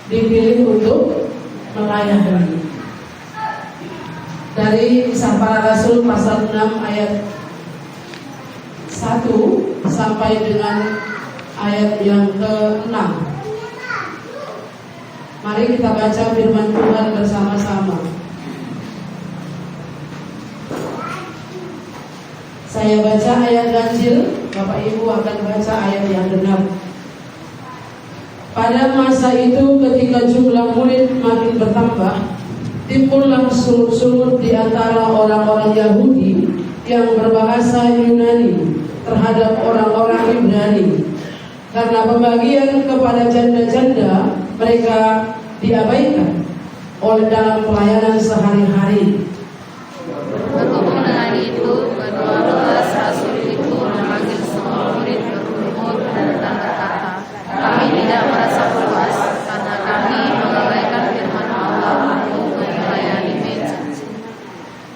dipilih untuk melayani. Dari Kisah Para Rasul pasal 6 ayat 1 sampai dengan ayat yang ke-6. Mari kita baca firman Tuhan bersama-sama. Saya baca ayat ganjil, Bapak Ibu akan baca ayat yang genap. Pada masa itu ketika jumlah murid makin bertambah, timbullah sulut-sulut di antara orang-orang Yahudi yang berbahasa Yunani terhadap orang-orang Ibrani. Karena pembagian kepada janda-janda mereka diabaikan oleh dalam pelayanan sehari-hari. Waktu hari itu, kedua-dua rasul itu memanggil semua murid berumur dan berkata, kami tidak merasa puas karena kami mengabaikan firman Allah untuk melayani gereja.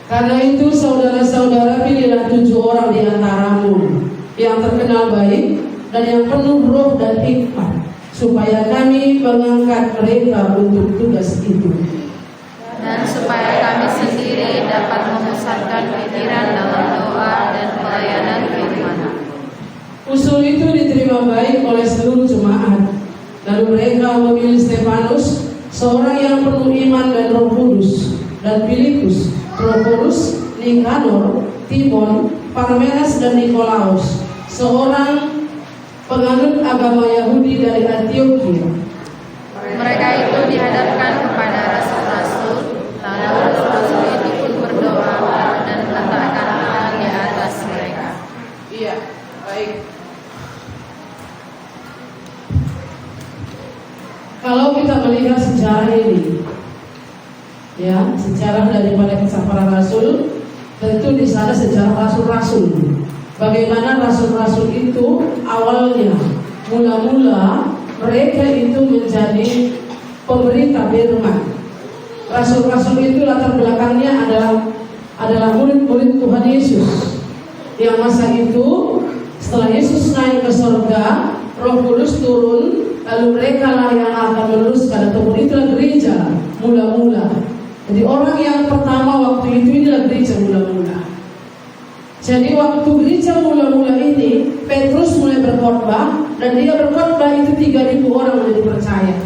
Karena itu saudara-saudara, pilihlah 7 orang di antaramu yang terkenal baik dan yang penuh roh dan hikmat, supaya kami mengangkat mereka untuk tugas itu. Dan supaya kami sendiri dapat memusatkan pikiran dalam doa dan pelayanan firman. Usul itu diterima baik oleh seluruh jemaat. Lalu mereka memilih Stefanus, seorang yang penuh iman dan Roh Kudus, dan Filipus, Prokorus, Nikanor, Timon, Parmenas dan Nikolaus, seorang penganut agama Yahudi dari Antioquia. Mereka itu dihadapkan kepada rasul-rasul, lalu rasul itu pun berdoa dan meletakkan tangan di atas mereka. Iya, baik. Kalau kita melihat sejarah ini, ya, sejarah daripada Kisah Para Rasul, tentu di sana sejarah rasul-rasul. Bagaimana rasul-rasul itu awalnya, mula-mula mereka itu menjadi pemberita firman. Rasul-rasul itu latar belakangnya adalah murid-murid Tuhan Yesus. Yang masa itu setelah Yesus naik ke surga, Roh Kudus turun, lalu mereka lah yang akan meneruskan, ataupun itulah gereja mula-mula. Jadi orang yang pertama waktu itu inilah gereja mula-mula. Jadi waktu gereja mula-mula ini, Petrus mulai berkhotbah, dan dia berkhotbah itu 3.000 orang menjadi percaya.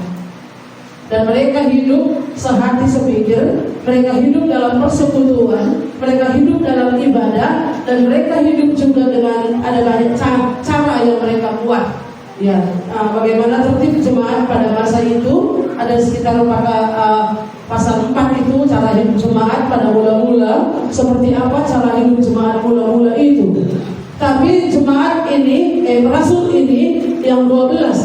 Dan mereka hidup sehati sepikir, mereka hidup dalam persekutuan, mereka hidup dalam ibadah, dan mereka hidup juga dengan ada banyak cara yang mereka buat. Ya, bagaimana tertib jemaat pada masa itu, ada sekitar pasal 4 itu cara hidup jemaat pada mula-mula, seperti apa cara hidup jemaat mula-mula itu. Tapi jemaat ini, rasul ini yang 12,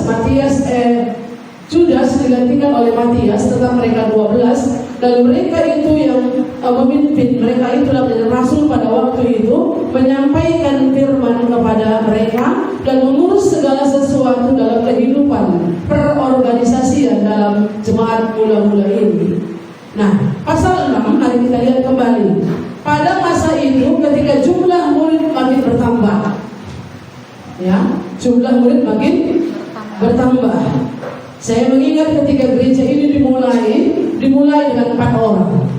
Judas digantikan oleh Matias, tetap mereka 12, dan mereka itu yang memimpin, mereka itulah rasul pada waktu itu, menyampaikan firman kepada mereka dan mengurus segala sesuatu dalam kehidupan perorganisasian dalam jemaat mula-mula ini. Nah, pasal 6 mari kita lihat kembali. Pada masa itu ketika jumlah murid makin bertambah, ya, jumlah murid makin bertambah. Saya mengingat ketika gereja ini dimulai dengan 4 orang.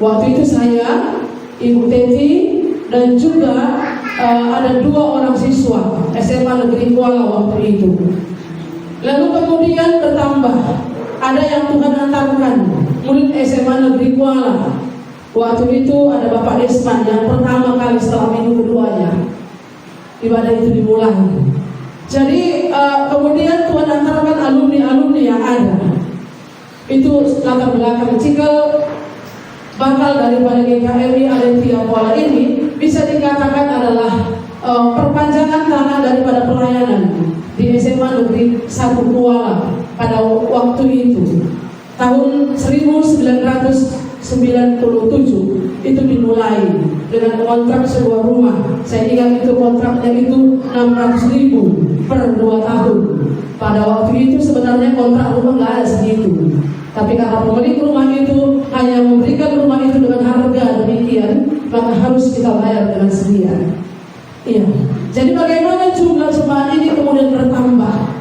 Waktu itu saya, Ibu Teti, dan juga ada 2 orang siswa SMA Negeri Kuala waktu itu. Lalu kemudian bertambah, ada yang Tuhan antarkan, murid SMA Negeri Kuala. Waktu itu ada Bapak Desman yang pertama kali setelah minggu keduanya ibadah itu dimulai. Jadi kemudian Tuhan antarkan alumni-alumni yang ada. Itu latar belakang cikal bakal daripada GKMI Alentia Kuala ini bisa dikatakan adalah perpanjangan tangan daripada pelayanan di SMA Negeri 1 Kuala pada waktu itu. Tahun 1997 itu dimulai dengan kontrak sebuah rumah. Saya ingat itu kontraknya itu 600.000 per 2 tahun. Pada waktu itu sebenarnya kontrak rumah nggak ada segitu, tapi karena pemilik rumah itu hanya memberikan rumah itu dengan harga demikian, maka harus kita bayar dengan sedia. Iya. Jadi bagaimana jumlah jemaat ini kemudian bertambah?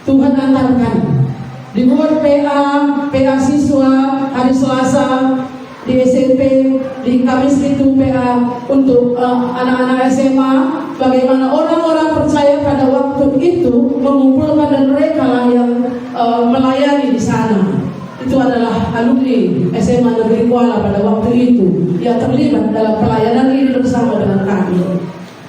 Tuhan antarkan. Dibuat PA siswa hari Selasa di SMP, di Kamis itu PA untuk anak-anak SMA. Bagaimana orang-orang percaya pada waktu itu mengumpulkan, dan mereka lah yang melayani di sana. Itu adalah alumni SMA Negeri Kuala pada waktu itu yang terlibat dalam pelayanan ini bersama dengan kami.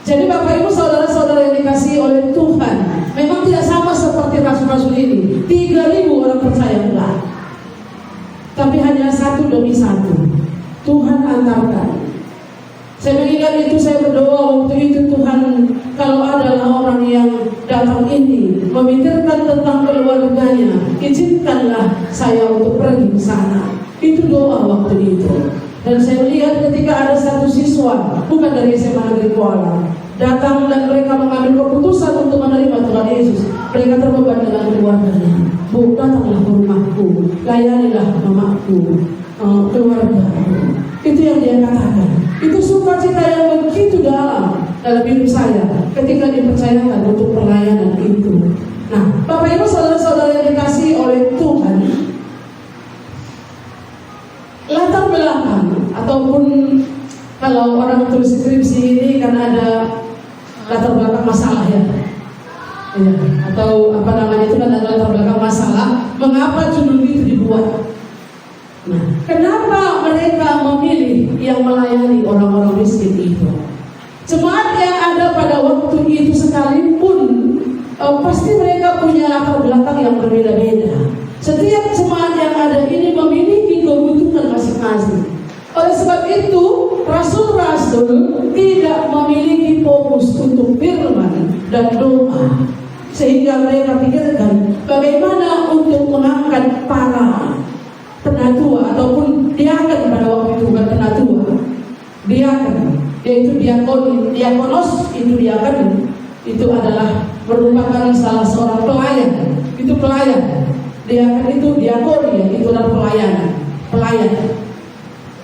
Jadi Bapak Ibu saudara-saudara yang dikasihi oleh Tuhan, memang tidak sama seperti rasul-rasul ini. 3.000 orang percaya enggak, tapi hanya satu demi satu Tuhan antarkan. Saya mengingat itu, saya berdoa waktu itu, Tuhan, kalau adalah orang yang datang ini memikirkan tentang keluarganya, izinkanlah saya untuk pergi ke sana. Itu doa waktu itu. Dan saya melihat ketika ada satu siswa, bukan dari SMA Negeri Kuala, datang dan mereka mengambil keputusan untuk menerima Tuhan Yesus. Mereka terbeban dengan keluarganya. Bu, datanglah ke rumahku, layanilah mamaku, keluargaku. Itu yang dia katakan. Itu sukacita yang begitu dalam hidup saya ketika dipercayakan untuk pelayanan itu. Nah, Bapak Ibu saudara-saudara yang dikasihi oleh Tuhan, latar belakang ataupun kalau orang tulis skripsi ini kan ada latar belakang masalah ya, atau apa namanya itu kan ada latar belakang masalah mengapa judul itu dibuat. Nah, kenapa mereka memilih yang melayani orang-orang miskin itu? Jemaat yang ada pada waktu itu sekalipun pasti mereka punya latar belakang yang berbeda-beda. Setiap jemaat yang ada ini memiliki kebutuhan masing-masing. Oleh sebab itu, rasul-rasul tidak memiliki fokus untuk firman dan doa, sehingga mereka pikirkan bagaimana untuk mengangkat para penatua ataupun diaken pada waktu itu, bukan penatua, diaken, yaitu diakonos itu diaken, itu adalah merupakan salah seorang pelayan, itu pelayan. Diaken itu diakoni, itu adalah pelayan.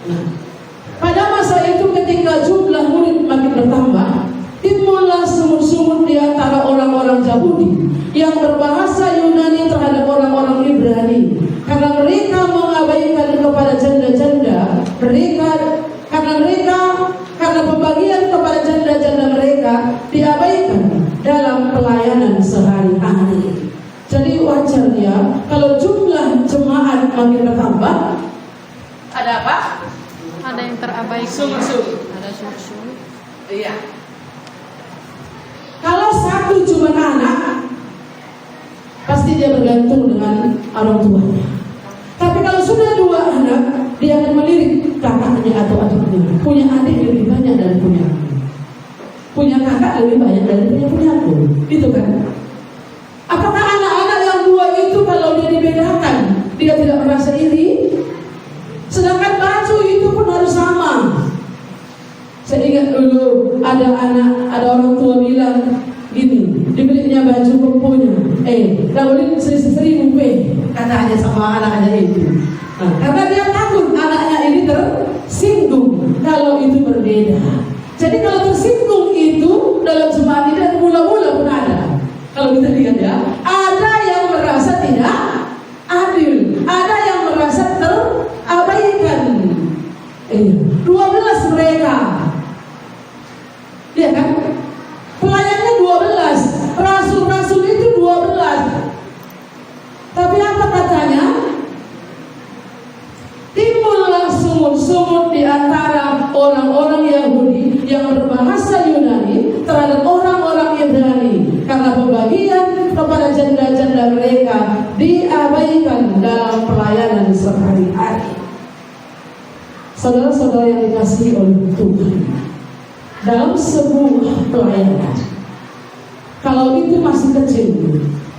Nah, pada masa itu ketika jumlah murid makin bertambah, timbullah sumut-sumut di antara orang-orang Yahudi yang berbahasa Yunani terhadap orang-orang Ibrani, karena mereka mengabaikan kepada janda-janda mereka, karena pembagian kepada janda-janda mereka diabaikan dalam pelayanan sehari-hari. Jadi wajarnya kalau jumlah jemaat makin bertambah, ada apa? Ada yang terabaikan. Sum-sum. Ada sum-sum. Iya. Kalau satu cuma anak, pasti dia bergantung dengan orang tuanya. Tapi kalau sudah 2 anak, dia akan melirik kakaknya atau adiknya. Punya adik lebih banyak dari punya aku. Punya kakak lebih banyak dari punya aku. Gitu kan? Apakah anak-anak yang 2 itu kalau dia dibedakan, dia tidak merasa iri? Sedangkan baju itu pun harus sama. Saya ingat dulu ada orang tua bilang gini, dibelinya baju kempunya, dawalin 1.000 katanya sama anaknya itu. Nah, karena dia takut anaknya ini tersinggung kalau itu berbeda. Jadi kalau tersinggung itu dalam jemaat ini dan mula-mula pun ada. Kalau kita lihat ya, ada yang merasa tidak adil, ada yang merasa terabaikan. 12 mereka, ya kan? Pelayannya 12, rasul-rasul itu 12. Tapi apa katanya? Timbullah sumut-sumut di antara orang-orang Yahudi yang berbahasa Yunani terhadap orang-orang Ibrani, karena pembagian kepada janda-janda mereka diabaikan dalam pelayanan sehari-hari. Saudara-saudara yang dikasihi oleh Tuhan, dalam sebuah pelayanan, kalau itu masih kecil,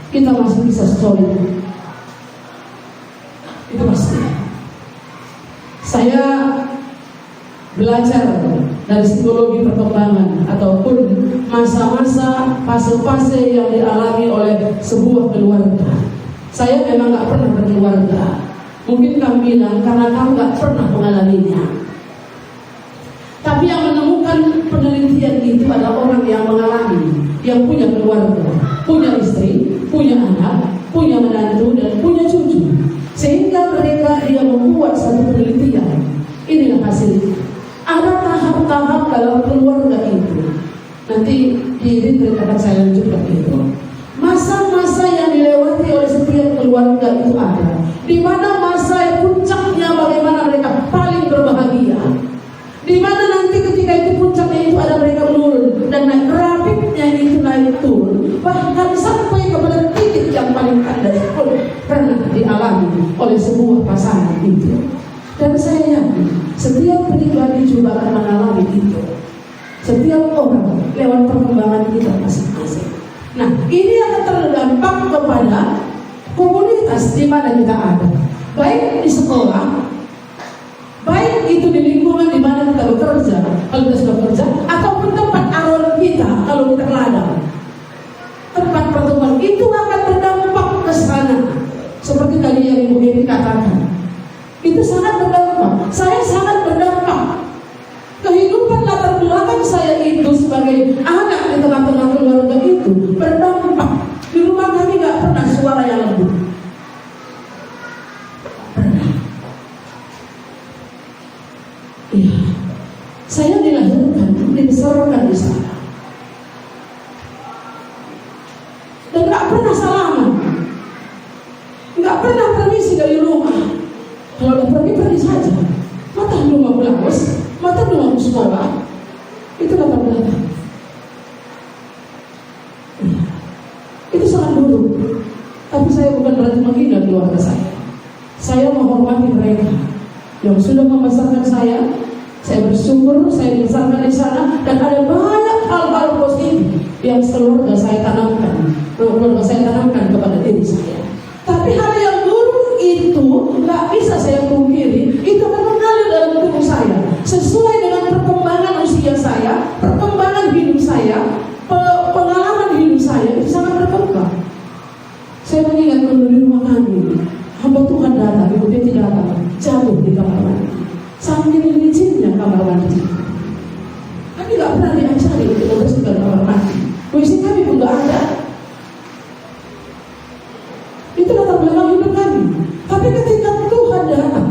kita masih bisa solid. Itu pasti. Saya belajar dari psikologi perkembangan ataupun masa-masa fase-fase yang dialami oleh sebuah keluarga. Saya memang gak pernah berkeluarga. Mungkin kamu bilang karena kamu gak pernah mengalaminya. Tapi yang menemukan penelitian itu adalah orang yang mengalami, yang punya keluarga, punya istri, punya anak, punya saya lanjutkan itu. Masa-masa yang dilewati oleh setiap keluarga itu ada, di mana masa puncaknya bagaimana mereka paling berbahagia, di mana nanti ketika itu puncaknya itu ada mereka menurun dan naik grafiknya itu naik turun, bahkan sampai kepada titik yang paling kandas pun pernah dialami oleh sebuah pasangan itu. Dan saya yakin setiap pribadi juga akan mengalami itu. Setiap orang lewat perkembangan kita masing-masing. Nah, ini akan terdampak kepada komunitas di mana kita ada, baik di sekolah, baik itu di lingkungan di mana kita bekerja, kalau kita sudah bekerja, ataupun tempat aron kita kalau kita ladang. Tempat pertemuan itu akan berdampak ke sana. Seperti tadi yang Ibu Edi katakan, itu sangat berdampak. Saya sangat berdampak. Kehidupan latar belakang saya itu sebagai anak di tengah-tengah keluarga itu berdampak. Di rumah kami nggak pernah suara yang lembut. Pernah. Iya. Saya dilahirkan, dibesarkan di sana. Dan nggak pernah salaman. Nggak pernah permisi dari rumah. Kalau udah pergi saja. Mata rumah pulang bos, mata rumah sekolah. Itu latar belakang. Iya. Itu sangat buruk. Tapi saya bukan berarti menghina keluarga saya. Saya menghormati mereka yang sudah membesarkan saya. Saya bersyukur saya dibesarkan di sana dan ada banyak hal-hal positif yang keluarga saya tanamkan kepada diri saya. Tapi hal yang buruk itu nggak bisa saya pungkiri, itu akan mengalir dalam tubuh saya sesuai dengan perkembangan usia saya, perkembangan hidup saya, pengalaman hidup saya itu sangat berkembang. Saya mengingat dulu di rumah kami, hamba Tuhan datang, Ibu Betty datang, jatuh di kamar mandi. Saking licinnya kamar mandi. Kami nggak pernah diajari untuk membersihkan kamar mandi. WC kami pun nggak ada. Itu latar belakang hidup kami. Tapi ketika Tuhan datang,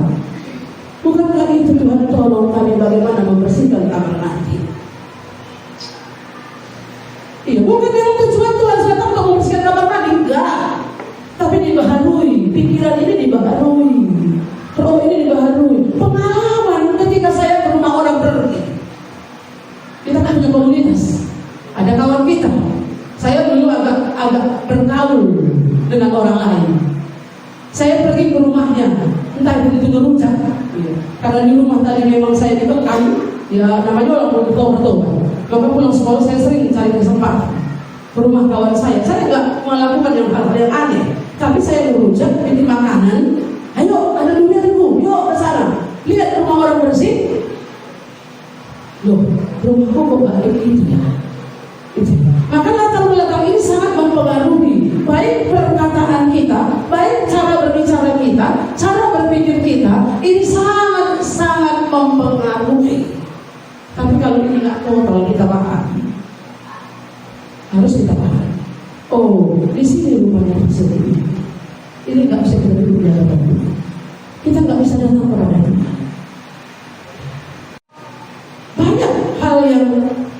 bukankah itu Tuhan tolong kami bagaimana membersihkan kamar mandi? Iya, bukan yang tujuan Tuhan datang untuk membersihkan kamar mandi, enggak. Tapi dibaharui, pikiran ini dibaharui, roh ini dibaharui. Pengalaman ketika saya ke rumah orang pergi, kita kan punya komunitas, ada kawan kita. Saya dulu agak bergaul dengan orang lain. Saya pergi ke rumahnya, entah itu ngerujak, karena di rumah tadi memang saya ditekan, ya namanya orang bertobat. Maka pulang sekolah saya sering cari kesempatan ke rumah kawan saya. Saya nggak melakukan hal yang aneh, tapi saya ngerujak, bikin makanan. Ayo, ada dunia ibu, yuk ke sana. Lihat rumah orang bersih. Loh, rumahku kok baik itu ya. Maka latar belakang ini sangat mempengaruhi baik perkataan kita, baik cara berbicara kita, cara berpikir kita. Ini sangat mempengaruhi. Tapi kalau ini nggak total kita pahami, harus kita pahami. Oh, di sini rupanya sedih. Ini nggak bisa kita duduk di hadapan Tuhan. Kita nggak bisa datang kepada Tuhan. Banyak hal yang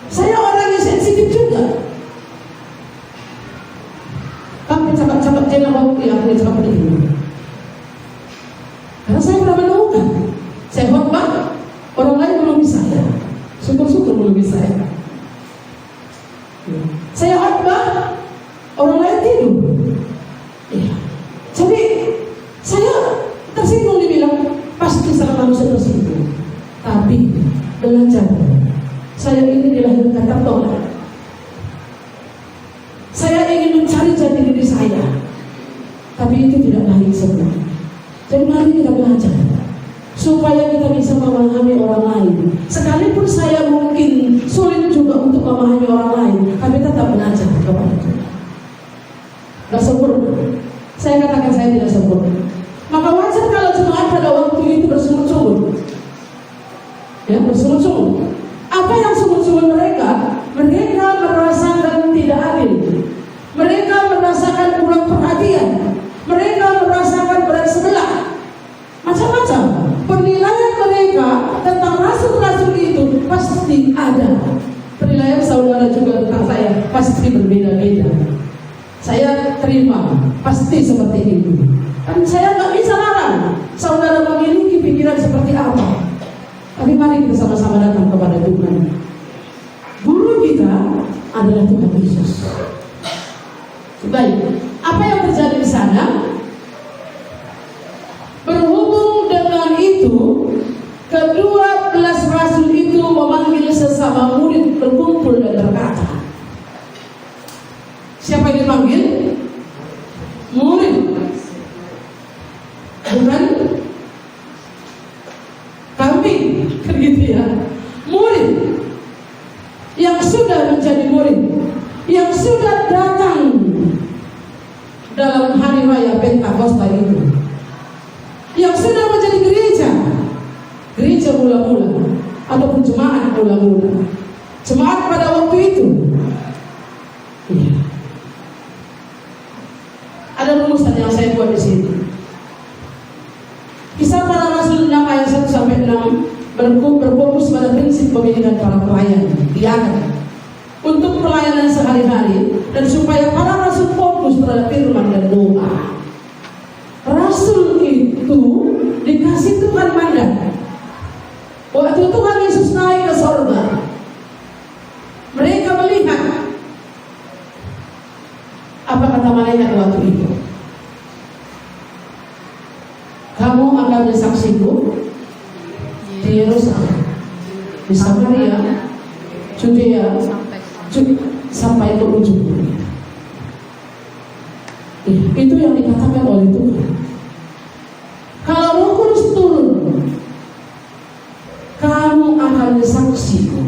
saya orang yang sensitif juga. Tapi cakap-cakap jangan waktu yang aku cakap ini. Karena saya pernah menemukan, saya khotbah, orang lain belum bisa ya. Syukur-syukur belum bisa ya. Saya khotbah, orang lain tidur. Ya. Jadi saya tersinggung dibilang pasti sangat manusia tersinggung. Tapi belajar, saya ini dilahirkan tertolak. Saya ingin mencari jati diri saya, tapi itu tidak baik semua. Jadi mari kita belajar supaya kita bisa memahami orang lain. Sekalipun saya mungkin sulit juga untuk memahami orang lain, tapi tetap belajar kepada Tuhan. Gak sempurna. Saya katakan saya tidak sempurna. Maka wajar kalau jemaat pada waktu itu bersungut-sungut. Ya, bersungut-sungut. Apa yang sungut-sungut mereka? Mereka merasakan tidak adil. Mereka merasakan kurang perhatian. Mereka merasakan berat sebelah. Macam-macam. Penilaian mereka tentang rasul-rasul itu pasti ada. Penilaian saudara juga tentang saya pasti pasti berbeda-beda. Saya terima, pasti seperti itu. Kan saya nggak bisa larang saudara memiliki pikiran seperti apa. Tapi mari kita sama-sama datang kepada Tuhan. Guru kita adalah Tuhan Yesus. Baik, apa yang terjadi di sana? Berhubung dengan itu, kedua belas rasul itu memanggil sesama murid berkumpul dan berkata. Siapa yang dipanggil? Murid. Bukan kami, kan gitu ya. Murid yang sudah menjadi murid, yang sudah datang dalam hari raya Pentakosta itu, yang sudah menjadi gereja mula-mula ataupun jemaat mula-mula, jemaat pada waktu itu. Iya. Ada rumusan yang saya buat di sini. Kisah Para Rasul 6 ayat 1 sampai 6 berfokus pada prinsip pemilihan para pelayan, diakan, untuk pelayanan sehari-hari dan supaya para rasul fokus terhadap firman dan doa. Rasul itu dikasih Tuhan mandat. Waktu Tuhan Yesus naik ke sorga, mereka melihat apa kata malaikat waktu itu. Kamu akan menjadi saksiku di Yerusalem, di Samaria, Judea, sampai ke ujung dunia. Itu yang dikatakan oleh Tuhan. Kalau Roh Kudus turun, kamu akan menjadi saksiku.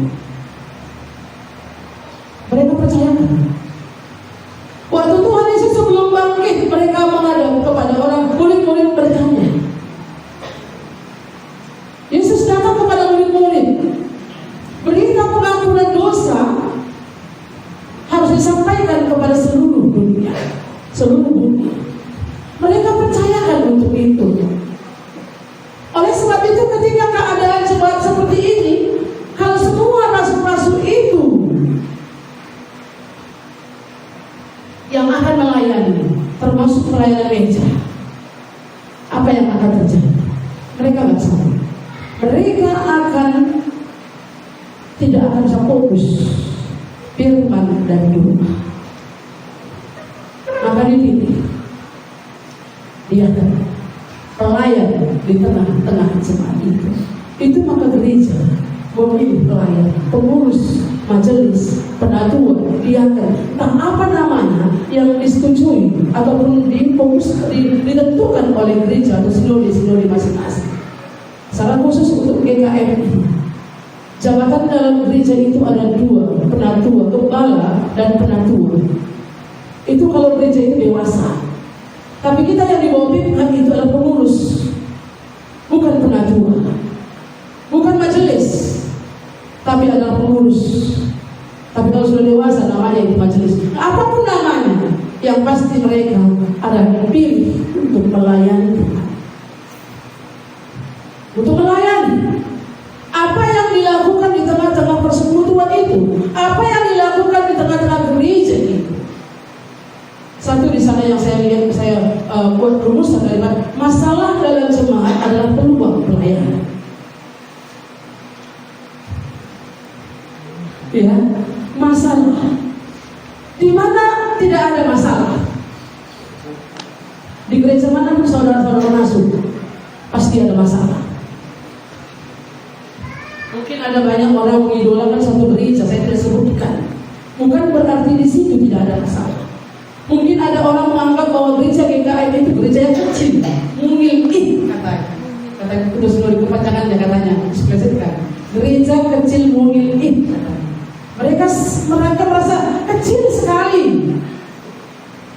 Mereka percayakan. Waktu Tuhan Yesus sebelum bangkit, mereka menghadap kepada orang murid-murid bertanya. Yesus datang kepada murid-murid. Berita pengampunan dosa harus disampaikan kepada seluruh dunia. Mereka percayakan untuk itu. Oleh sebab itu ketika keadaan seperti ini, kalau semua rasul-rasul itu yang akan melayani, termasuk pelayanan meja, apa yang akan terjadi? Mereka nggak salah. Mereka tidak akan bisa fokus firman dan doa. Maka dipilih dia pelayan di tengah-tengah jemaat itu. Itu maka gereja memilih pelayan, pengurus, majelis, penatua, diaken, entah apa namanya yang disetujui ataupun ditentukan oleh gereja atau sinode masing-masing. Salah khusus untuk GKM ini, jabatan dalam gereja itu ada dua, penatua, gembala dan penatua. Itu kalau gereja itu dewasa. Tapi kita yang di bawah pimpinan itu adalah pengurus, bukan penatua, bukan majelis, tapi adalah pengurus. Tapi kalau sudah dewasa namanya itu majelis. Apapun namanya, yang pasti mereka adalah dipilih untuk melayani Tuhan. Untuk melayani. Apa yang dilakukan di tengah-tengah persekutuan itu? Apa yang dilakukan di tengah-tengah gereja itu? Satu di sana yang saya lihat, saya buat rumusan dari masalah dalam jemaat adalah peluang pelayanan. Ya, masalah. Di mana tidak ada masalah? Di gereja mana pun saudara-saudara masuk, pasti ada masalah. Mungkin ada banyak orang mengidolakan satu gereja, saya tidak sebutkan. Bukan berarti di situ tidak ada masalah. Mungkin ada orang menganggap bahwa gereja GKM itu gereja yang kecil, mungil katanya kudus di kepanjangannya katanya, spesifikkan gereja kecil mungil katanya. Mereka merasa kecil sekali,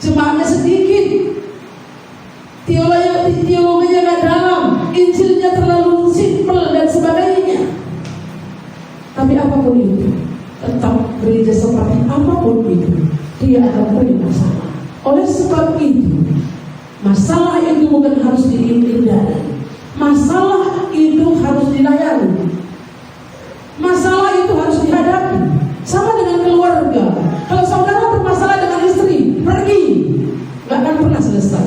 jemaatnya sedikit, teologinya nggak dalam, Injilnya terlalu simpel dan sebagainya. Tapi apapun itu, tetap gereja seperti apapun itu, dia akan punya masalah. Oleh sebab itu, masalah itu bukan harus dihindari. Masalah itu harus dilayani. Masalah itu harus dihadapi. Sama dengan keluarga. Kalau saudara akan pernah selesai.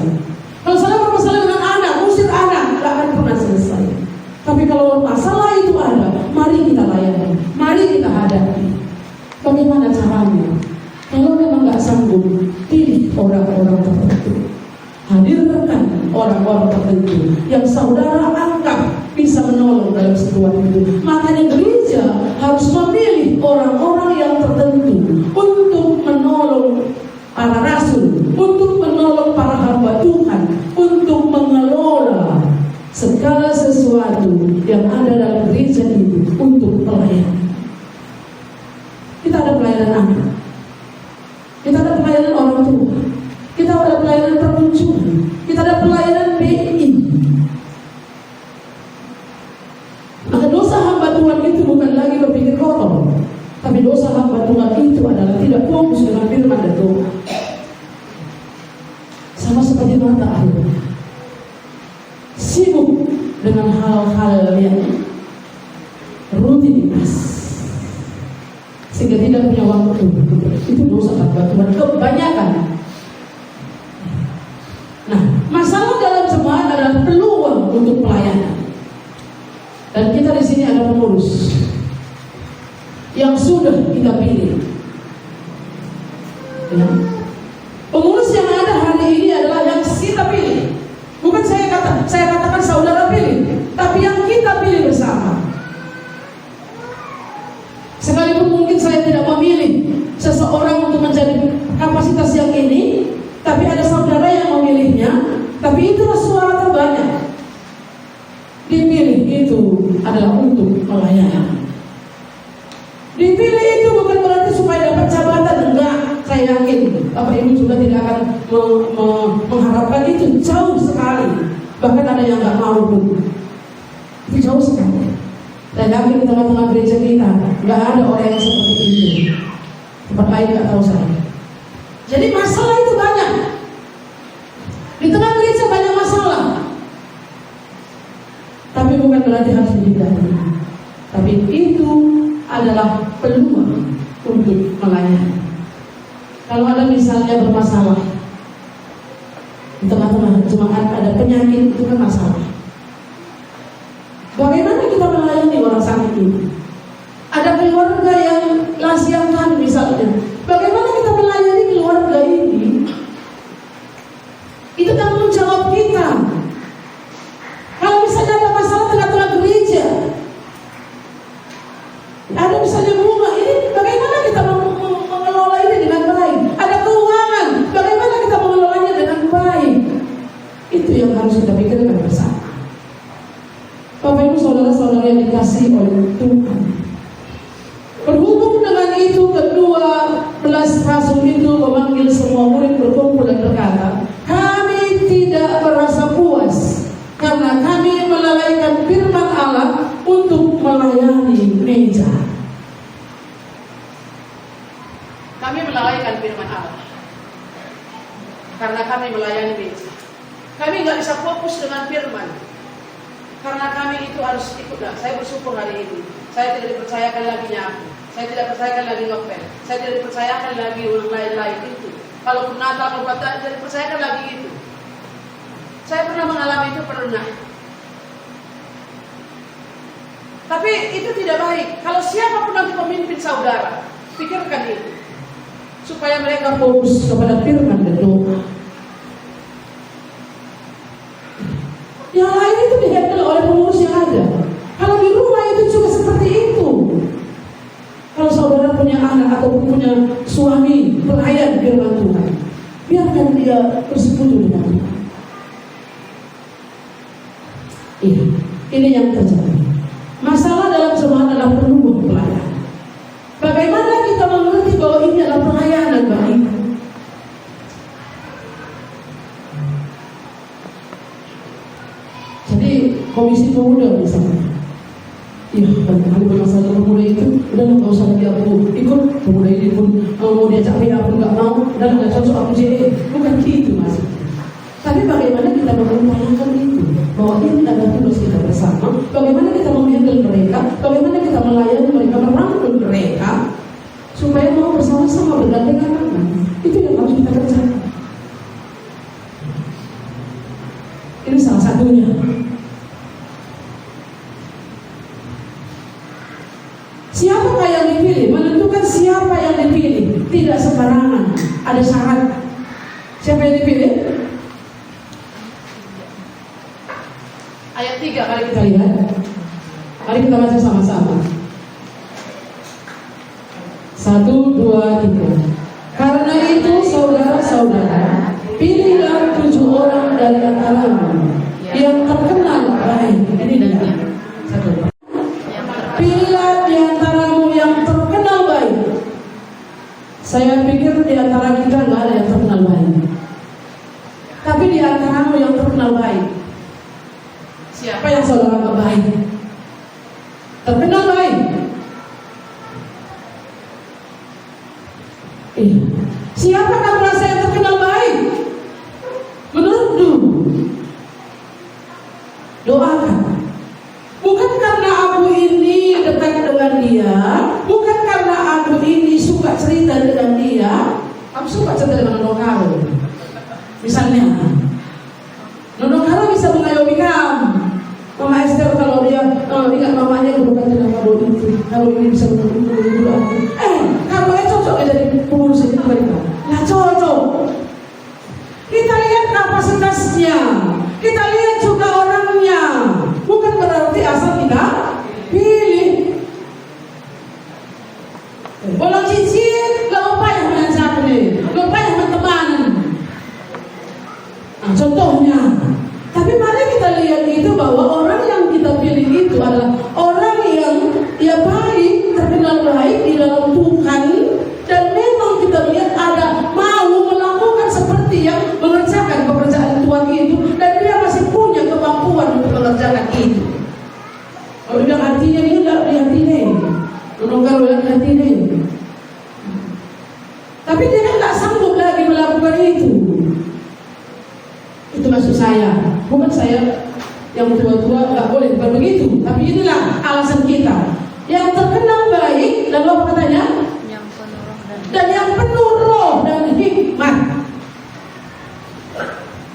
Kalau saudara bermasalah dengan anak, usir anak, nggak akan pernah selesai. Tapi kalau masalah itu ada, mari kita layani, mari kita hadapi. Bagaimana caranya? Kalau memang nggak sanggup, pilih orang-orang tertentu, hadirkan orang-orang tertentu yang saudara anggap bisa menolong dalam situasi itu. Makanya gereja harus memilih orang-orang yang tertentu untuk menolong para rasul, untuk menolong para hamba Tuhan, untuk mengelola segala sesuatu yang ada dalam gereja itu untuk pelayanan. Kita ada pelayanan anak, kita ada pelayanan orang tua, kita ada pelayanan permunculan, kita ada pelayanan BI. Maka dosa hamba Tuhan itu bukan lagi berpikir kotor, tapi dosa hamba Tuhan itu adalah tidak fokus dengan firman dan doa. Sama seperti mata air, sibuk dengan hal-hal yang rutinitas sehingga tidak punya waktu. Itu dosa hamba Tuhan kebanyakan. Nah, masalah dalam jemaat adalah peluang untuk pelayanan. Dan kita di sini ada pengurus yang sudah kita pilih. Ya. Pengurus yang ada hari ini adalah yang kita pilih. Bukan saya katakan saudara pilih, tapi yang kita pilih bersama. Sekalipun mungkin saya tidak memilih seseorang untuk menjadi kapasitas yang ini, tapi ada saudara yang memilihnya, tapi itulah suara terbanyak. Dipilih itu adalah untuk melayani. Dipilih itu bukan berarti supaya dapat jabatan, enggak. Saya yakin Bapak Ibu juga tidak akan mengharapkan itu, jauh sekali. Bahkan ada yang enggak mau pun. Itu jauh sekali. Dan yakin di tengah-tengah gereja kita enggak ada orang yang seperti itu. Tempat lain enggak tahu saya. Jadi masalah itu banyak. Di tengah gereja banyak masalah. Tapi bukan berarti harus dihindari. Tapi itu adalah peluang untuk melayani. Kalau ada misalnya bermasalah di tengah-tengah jemaat, ada penyakit, itu kan masalah. Bagaimana kita melayani orang sakit ini? Ada keluarga yang lasiakan misalnya, bagaimana kita melayani keluarga ini? Itu tanggung jawab kita. Kalau misalnya ada masalah tengah-tengah gereja, ada misalnya bunga ini, bagaimana kita mengelola ini dengan baik? Ada keuangan, bagaimana kita mengelolanya dengan baik? Itu yang harus kita pikirkan bersama. Bapak Ibu saudara-saudara yang dikasihi oleh Tuhan, berhubung dengan itu, kedua belas rasul itu memanggil semua murid berkumpul dan berkata, kami tidak merasa puas karena kami melalaikan firman Allah untuk melayani meja. Kami melalaikan firman Allah karena kami melayani meja. Kami nggak bisa fokus dengan firman karena kami itu harus ikut. Saya bersyukur hari ini saya tidak dipercayakan lagi nyapu, saya tidak dipercayakan lagi ngepel, saya tidak dipercayakan lagi orang lain-lain itu. Kalau Natal, kalau Natal, tidak dipercayakan lagi itu. Saya pernah mengalami itu, pernah. Tapi itu tidak baik. Kalau siapapun nanti pemimpin saudara, pikirkan itu, supaya mereka fokus kepada firman dan doa. Yang lain itu dihandle oleh pengurus yang ada. Kalau di rumah itu juga seperti itu. Kalau saudara punya anak atau punya suami pelayan firman Tuhan, biarkan dia bersekutu dengan Tuhan. Iya, ini yang terjadi. Masalah dalam jemaat adalah peluang pelayanan. Bagaimana kita mengerti bahwa ini adalah pelayanan baik? Jadi komisi pemuda misalnya, iya, bagaimana bermasalah pemuda itu, udah nggak usah lagi aku ikut. Pemuda ini pun mau diajak PA pun nggak mau, udah nggak cocok aku JE. Bukan gitu maksudnya. Tapi bagaimana kita mengupayakan itu, bahwa ini adalah tugas kita bersama. Bagaimana kita menghandle mereka, bagaimana kita melayani mereka, merangkul mereka, supaya mau bersama-sama bergandengan tangan. Itu yang harus kita kerjakan. Ini salah satunya. Siapakah yang dipilih? Menentukan siapa yang dipilih tidak sembarangan, ada syarat. Siapa yang dipilih? Ayat 3, mari kita lihat. Mari kita baca sama-sama. 1, 2, 3. Karena itu saudara-saudara, pilihlah 7 orang dari antaramu yang terkenal baik. Ini dia. 1. Pilihlah di antaramu yang terkenal baik. Saya pikir di antara kita nggak ada yang terkenal baik. Tapi di antaramu yang terkenal baik. Siapa yang saudara anggap baik? Terkenal baik. Siapakah merasa yang terkenal baik? Menurutmu? Doakan. Bukan karena aku ini dekat dengan dia, bukan karena aku ini suka cerita dengan dia. Kamu suka cerita dengan Nonong Karo, misalnya. Nonong Karo bisa mengayomi kamu. Mama Esther kalau dia ingat mamanya berkata dengan kamu itu, kalau ini bisa menghubungi aku. Kamu cocok jadi pengurus ini mereka? Nggak cocok. Kita lihat kapasitasnya, kita lihat juga orangnya. Bukan berarti asal kita pilih. Bolong cincin, lo upaya mengajak nih, lo upaya berteman. Nah, contohnya. Tapi mari kita lihat itu bahwa orang yang kita pilih itu adalah orang yang dia baik, terkenal baik di dalam Tuhan, dan memang kita lihat ada mau melakukan seperti yang mengerjakan pekerjaan Tuhan itu, dan dia masih punya kemampuan untuk mengerjakan itu. Kalau bilang hatinya dia nggak lihat ini, menunggu lihat hati ini. Tapi dia nggak sanggup lagi melakukan itu. Itu maksud saya. Bukan saya yang tua-tua nggak boleh, bukan begitu. Tapi inilah alasan kita. Yang terkenal baik, lalu apa katanya? Dan yang penuh roh dan hikmat.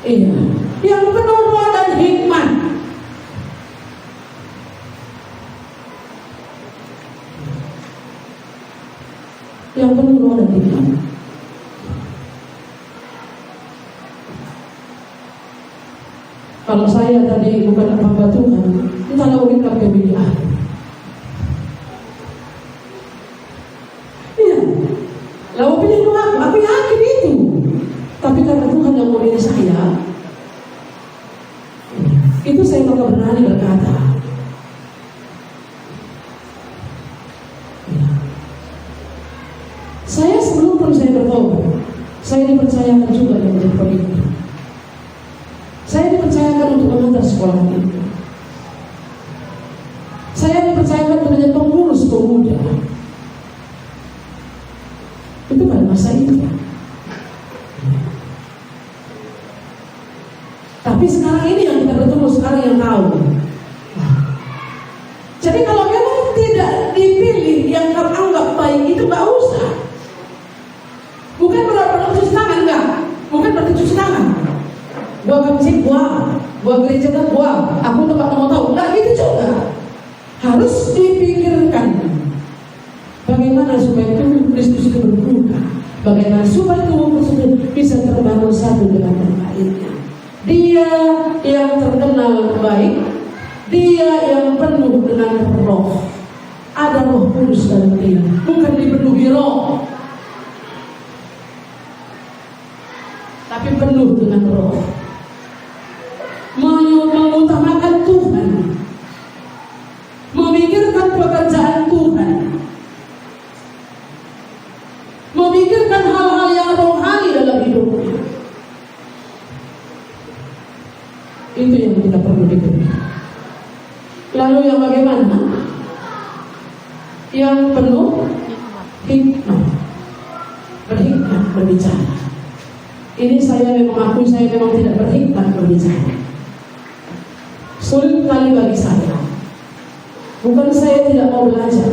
Iya, yang penuh roh dan hikmat. Yang penuh roh dan hikmat. Kalau saya tadi bukan hamba Tuhan, entahlah unik kebelian. Iya, lalu pilih doaku, aku yakin itu. Tapi karena Tuhan yang memilih saya, itu saya maka berani berkata. Ya. Saya sebelum pun saya bertobat, saya dipercayakan juga yang menjadi pemimpin. Saya dipercayakan untuk mengantar sekolah itu. Saya dipercayakan untuk menjadi pengurus pemuda. Itu pada masa itu. Tapi sekarang ini yang kita bertemu, sekarang yang tahu. Jadi kalau memang tidak dipilih yang kamu anggap baik itu gak usah. Bukan berarti cuci tangan, enggak. Bukan berarti cuci tangan. Gua masjid, gua gereja, gua aku tempat mau tahu. Nah gitu juga. Harus dipikirkan bagaimana supaya tubuh Kristus itu berbuka, bagaimana supaya tubuh tersebut bisa terbangun satu dengan yang lainnya. Dia yang terkenal baik, dia yang penuh dengan roh. Ada Roh Kudus dalam dia, bukan dipenuhi roh, tapi penuh dengan roh. Mengutamakan Tuhan, memikirkan pekerjaan Tuhan, memikirkan hal-hal yang rohani dalam hidupnya. Itu yang kita perlu dipikirkan. Lalu yang bagaimana? Yang penuh hikmat, berhikmat berbicara. Ini saya memang akui, saya memang tidak berhikmat berbicara. Sulit sekali bagi saya. Bukan saya tidak mau belajar,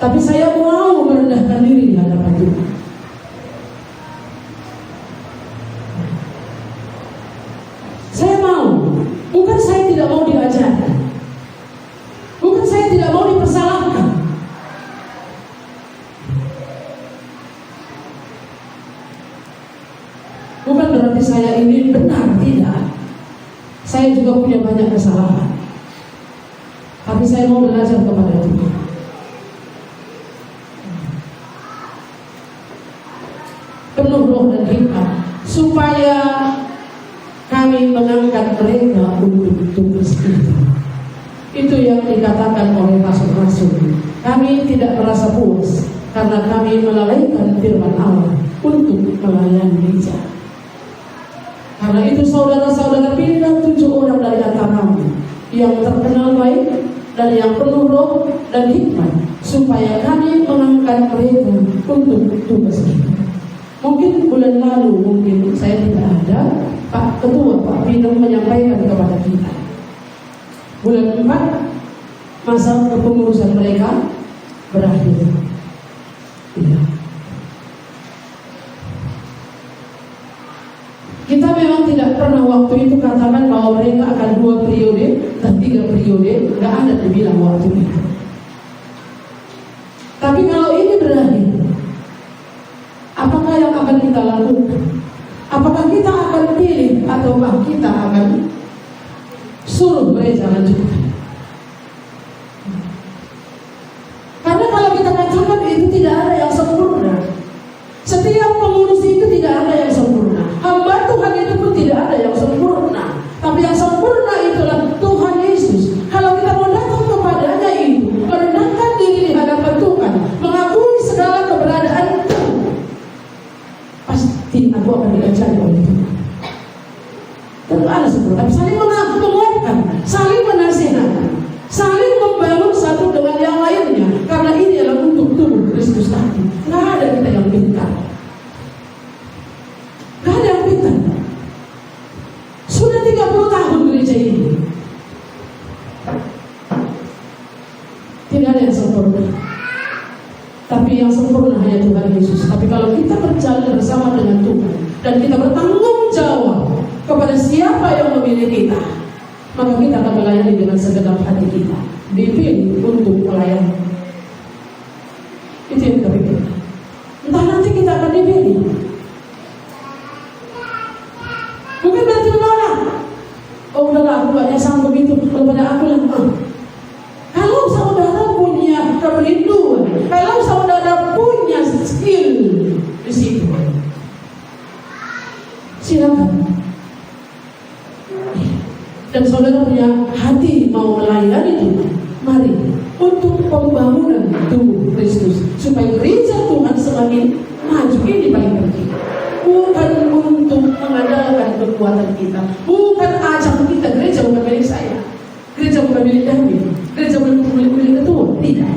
tapi saya mau merendahkan diri di hadapan Tuhan. berarti saya ini benar, tidak. Saya juga punya banyak kesalahan, tapi saya mau belajar kepada Tuhan. Penuh roh dan hikmat, supaya kami mengangkat mereka untuk tugas itu. Itu yang dikatakan oleh rasul-rasul. Kami tidak merasa puas karena kami melalaikan firman Allah untuk melayani gereja. Karena itu saudara-saudara, pilihlah 7 orang dari antaramu yang terkenal baik dan yang penuh roh dan hikmat, supaya kami mengangkat mereka untuk tugas itu. Mungkin bulan lalu, mungkin saya tidak ada, Pak Ketua, Pak Pino menyampaikan kepada kita. Bulan 4, masa kepengurusan mereka berakhir. Ya. Kita memang tidak pernah waktu itu katakan bahwa mereka akan 2 periode dan 3 periode, nggak ada dibilang waktu itu. Tapi kalau ini berakhir, apakah yang akan kita lakukan? Apakah kita akan pilih ataukah kita akan suruh mereka lanjutkan? Karena kalau kita katakan itu tidak ada yang sempurna. Setiap pengurus itu tidak ada yang sempurna. Hamba Tuhan itu pun tidak ada yang sempurna. Tapi yang sempurna itulah Tuhan Yesus. Kalau kita mau datang kepadanya itu, merendahkan diri di hadapan Tuhan, mengakui segala keberadaan Tuhan, pasti aku akan diajari oleh Tuhan. Tentu ada sempurna, tapi saling menguatkan, saling menasihatkan, saling membangun satu dengan yang lainnya. Karena ini adalah untuk tubuh Kristus tadi. Tidak ada kita yang pintar. Tidak ada yang pintar. Sudah 30 tahun gereja ini, tidak ada yang sempurna. Tapi yang sempurna hanya Tuhan Yesus. Tapi kalau kita berjalan bersama dengan Tuhan dan kita bertanggung jawab kepada siapa yang memilih kita, maka kita akan melayani dengan segenap hati kita, dipilih untuk melayani. Itu yang kita pikir. Entah nanti kita akan dipilih. Mungkin nanti menolak. Oh udahlah, aku gak sanggup itu, kepada aku lah. Kalau saudara punya kerinduan, kalau saudara punya skill di situ, silakan. Dan saudara punya hati mau melayani Tuhan, mari untuk pembangunan tubuh Kristus, supaya gereja Tuhan semakin maju. Ini paling penting. Bukan untuk mengandalkan kekuatan kita, bukan ajang kita. Gereja bukan milik saya, gereja bukan milik kami, gereja bukan milik ketua, tidak.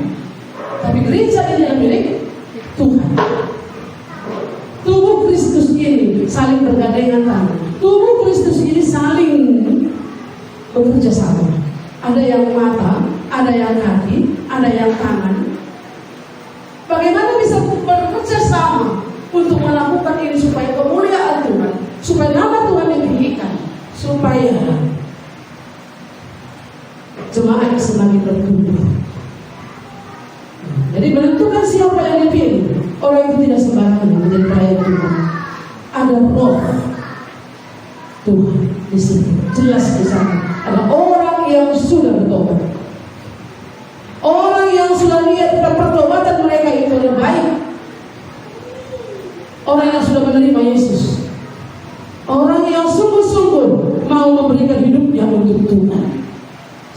Tapi gereja ini adalah milik Tuhan. Tubuh Kristus ini saling bergandengan tangan. Tubuh Kristus ini saling bekerja sama. Ada yang mata, ada yang kaki, ada yang tangan. Bagaimana bisa bekerja sama untuk melakukan ini supaya kemuliaan Tuhan, supaya nama Tuhan ditinggikan, supaya jemaat semakin bertumbuh. Jadi menentukan siapa yang dipilih, orang itu tidak sembarangan menjadi pelayan Tuhan. Ada roh Tuhan di sini, jelas di sana. Ada orang yang sudah bertobat, orang yang sudah lihat pertobatan mereka itu lebih baik, orang yang sudah menerima Yesus, orang yang sungguh-sungguh mau memberikan hidupnya untuk Tuhan,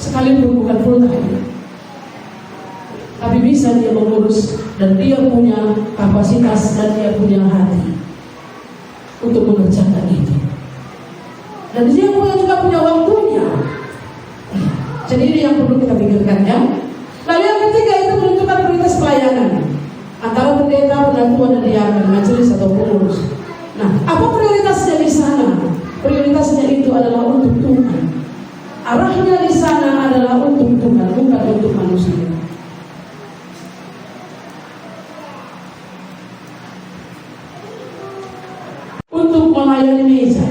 sekalipun bukan full time, tapi bisa dia mengurus dan dia punya kapasitas dan dia punya hati untuk mengerjakan itu. Dan dia juga punya waktunya. Jadi ini yang perlu kita pikirkan, ya. Lalu yang ketiga itu menentukan prioritas pelayanan antara pendeta, penatua dan diaken, majelis atau pengurus. Nah, apa prioritasnya di sana? Prioritasnya itu adalah untuk Tuhan. Arahnya di sana adalah untuk Tuhan, bukan untuk manusia. Untuk melayani gereja,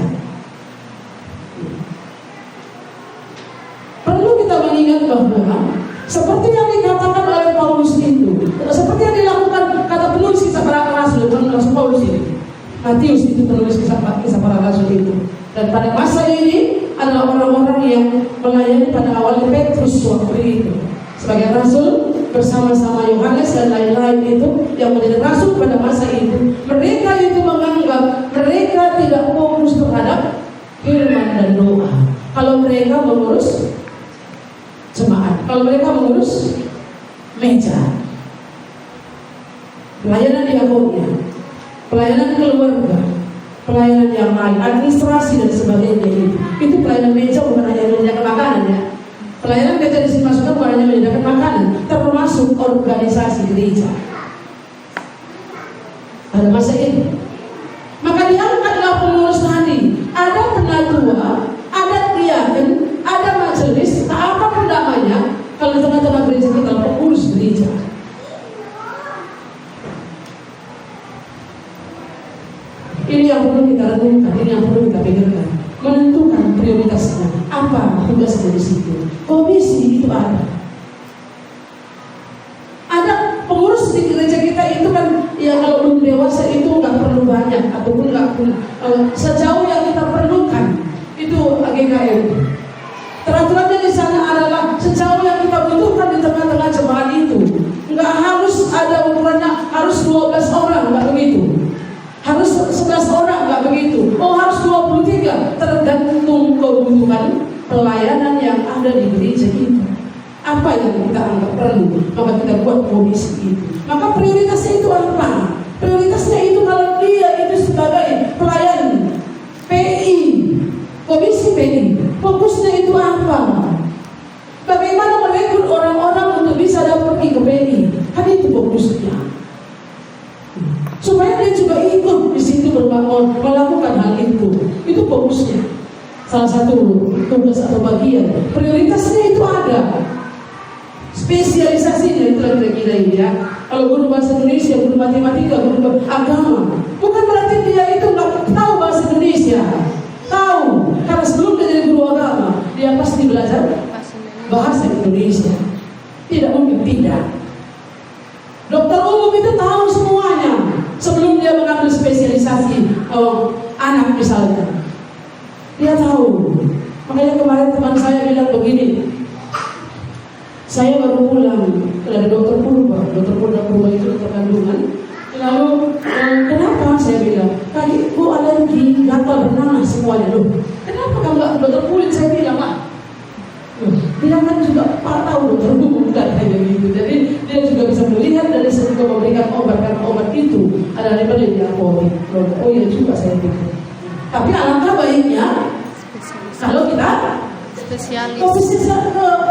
perlu kita mengingat bahwa seperti yang dikatakan oleh Paulus itu, seperti yang dilakukan kata penulis kisah para rasul, Paulus ini, Matius itu penulis kisah para rasul itu. Dan pada masa ini adalah orang-orang yang melayani pada awalnya Petrus waktu itu sebagai rasul bersama-sama Yohanes dan lain-lain itu yang menjadi rasul pada masa itu. Mereka itu menganggap mereka tidak fokus terhadap firman dan doa. Kalau mereka mengurus jemaat, kalau mereka mengurus meja, pelayanan diakonia, pelayanan keluarga, pelayanan yang lain, administrasi dan sebagainya itu pelayanan meja, bukan hanya menyediakan makanan ya. Pelayanan meja di sini masukkan bukan hanya menyediakan makanan, termasuk organisasi gereja. Pada masa itu, maka diangkatlah pengurus tadi. Ada penatua, ada diaken, ada majelis, tak apapun namanya. Kalau di tengah-tengah gereja kita pengurus gereja. Ini yang perlu kita renungkan, ini yang perlu kita pikirkan. Menentukan prioritasnya, apa tugasnya di situ. Komisi itu ada. Ada pengurus di gereja kita itu kan, ya kalau belum dewasa itu nggak perlu banyak ataupun nggak perlu sejauh yang kita perlukan itu AGKM. Peraturannya di sana adalah sejauh yang kita butuhkan di tengah-tengah jemaat itu. Nggak harus ada ukurannya harus 12 orang, nggak begitu. Harus 11 orang, nggak begitu. Oh harus 23, tergantung kebutuhan pelayanan yang ada di gereja itu. Apa yang kita anggap perlu, maka kita buat komisi itu. Maka prioritasnya itu apa? Prioritasnya itu kalau dia itu sebagai pelayan PI, komisi PI, fokusnya itu apa? Bagaimana merekrut orang-orang untuk bisa dapat pergi ke PI? Kan itu fokusnya. Supaya dia juga ikut di situ melakukan hal itu. Itu fokusnya. Salah satu tugas atau bagian. Prioritasnya itu ada. Spesialisasinya itu kira-kira ini ya. Kalau guru bahasa Indonesia, guru matematika, guru agama, bukan berarti dia itu nggak tahu bahasa Indonesia. Tahu, karena sebelum dia jadi guru agama, dia pasti belajar bahasa Indonesia. Tidak mungkin tidak. Dokter umum itu tahu semuanya sebelum dia mengambil spesialisasi anak misalnya. Dia tahu. Makanya kemarin teman saya bilang begini. Saya baru pulang dari dokter Purba itu dokter kandungan. Lalu kenapa saya bilang? Tadi bu alergi, gatal bernanah semuanya. Loh, kenapa kamu nggak dokter kulit? Saya bilang lah. Bilang kan juga Pak tahu dokter umum kan kayak gitu. Jadi dia juga bisa melihat dari segi memberikan obat, karena obat itu adalah dibeli di diakoni. Oh iya juga saya pikir. Tapi alangkah baiknya kalau kita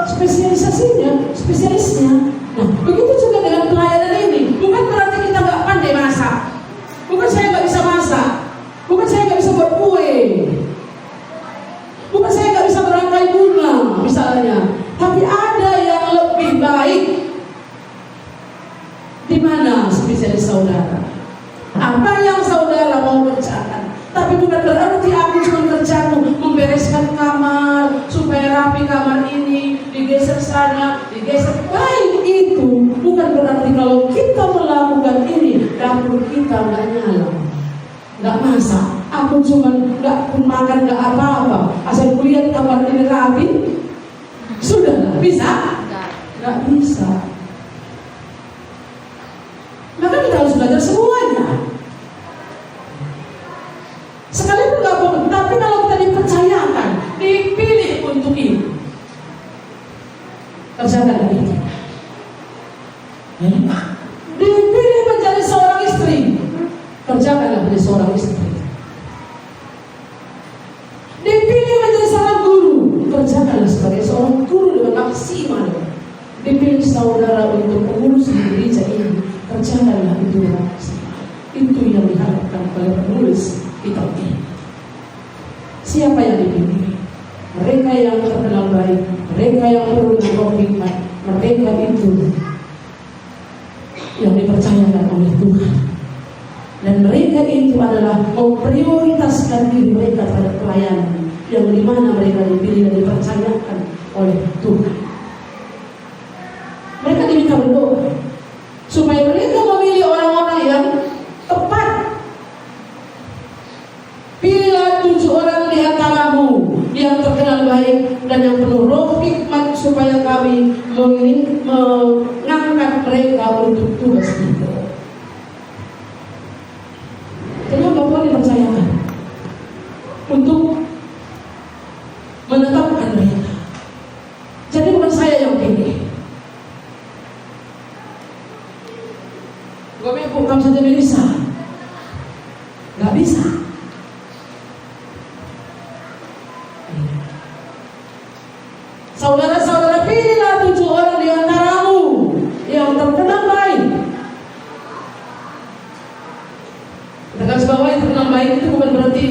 spesialisnya. Nah, begitu juga dengan pelayanan ini. Bukan berarti kita nggak pandai masak. Bukan saya nggak bisa masak. Bukan saya nggak bisa buat kue. Bukan saya nggak bisa merangkai bunga, misalnya. Tapi ada yang lebih baik. Di mana spesialis saudara? Apa yang saudara mau kerjakan? Tapi bukan berarti aku cuma kerjaku membereskan kamar supaya rapi kamar ini, digeser sana, digeser. Baik itu bukan berarti kalau kita melakukan ini dapur kita nggak nyala, nggak masak. Aku cuma nggak pun makan nggak apa-apa, asal kulihat kamar ini rapi, sudah nggak bisa, nggak bisa. Maka kita harus belajar semuanya. Sekalipun nggak boleh, tapi kalau kita dipercayakan, dipilih untuk ini, kerjakan itu. Dipilih menjadi seorang istri, kerjakanlah menjadi seorang istri. Dipilih menjadi seorang guru, kerjakanlah sebagai seorang guru dengan maksimal. Dipilih saudara untuk mengurus gereja ini, kerjakanlah itu dengan maksimal. Itu yang diharapkan oleh penulis kitab ini. Siapa yang dipilih? Mereka yang terkenal baik, mereka yang perlu berkomitmen, mereka itu yang dipercayakan oleh Tuhan. Dan mereka itu adalah memprioritaskan diri mereka pada pelayanan yang dimana mereka dipilih dan dipercayakan oleh Tuhan. Mereka diminta berdoa supaya mereka memilih orang-orang yang tepat seorang di antaramu yang terkenal baik dan yang penuh roh hikmat, supaya kami mengangkat mereka untuk tugas itu. Kenapa Bapak dipercayakan untuk menetapkan mereka? Jadi bukan saya yang pilih. Gue bukan saja bisa, nggak bisa. Saudara-saudara, pilihlah 7 orang di antaramu yang terkenal baik. Kita garis bawahi, terkenal baik itu bukan berarti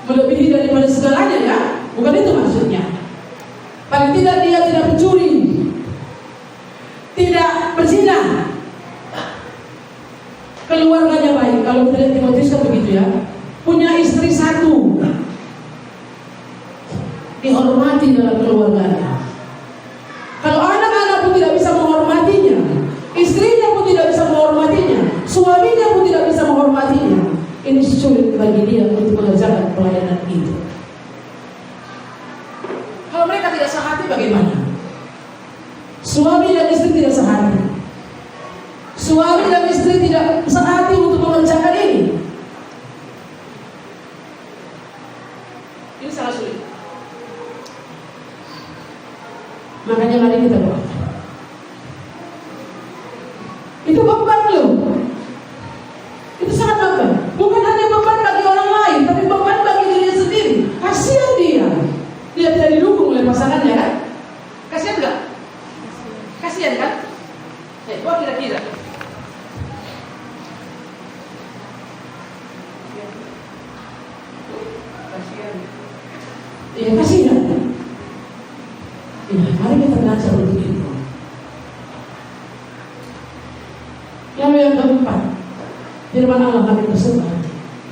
melebihi daripada segalanya, ya. Bukan itu maksudnya. Paling tidak dia tidak mencuri, tidak berzina, keluarganya baik. Kalau kita lihat Timotius kan begitu, ya. Punya istri 1, dihormati dalam keluarganya. Kalau anak-anak pun tidak bisa menghormatinya, istrinya pun tidak bisa menghormatinya, suaminya pun tidak bisa menghormatinya, ini sulit bagi dia untuk mengerjakan pelayanan itu. Kalau mereka tidak sehati bagaimana? Suami dan istri tidak sehati, suami dan istri tidak sehati untuk mengerjakan ini. Ini sangat sulit. Makanya mari kita doa. Itu beban loh. Itu sangat beban. Bukan hanya beban bagi orang lain, tapi beban bagi dirinya sendiri. Kasihan dia. Dia tidak didukung oleh pasangannya, kan? Kasihan nggak? Kasihan kan? Buat kira-kira. Iya, kasihan. Ya, mari kita belajar untuk itu. Lalu yang keempat, firman Allah kami bersebar,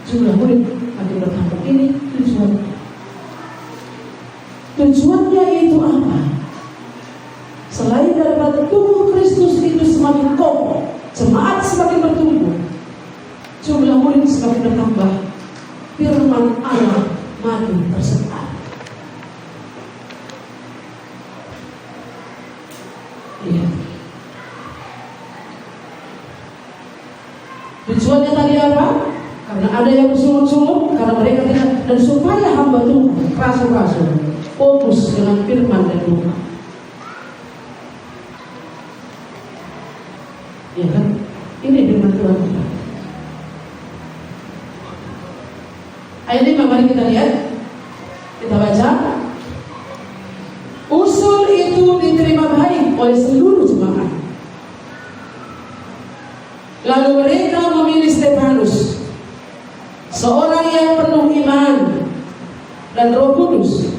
jumlah murid makin bertambah. Ini tujuannya. Tujuannya itu apa? Selain daripada tubuh Kristus itu semakin kokoh, jemaat semakin bertumbuh, jumlah murid semakin bertambah, firman Allah makin tersebar. Iya. Tujuannya tadi apa? Karena ada yang bersungut-sungut, karena mereka tidak, dan supaya hamba Tuhan, rasul-rasul, fokus dengan firman dan doa. Ya kan? Ini firman Tuhan kita. Ayat 5, mari kita lihat. Kita baca. Usul itu diterima baik oleh seluruh jemaat. Lalu mereka memilih Stefanus, seorang yang penuh iman dan Roh Kudus.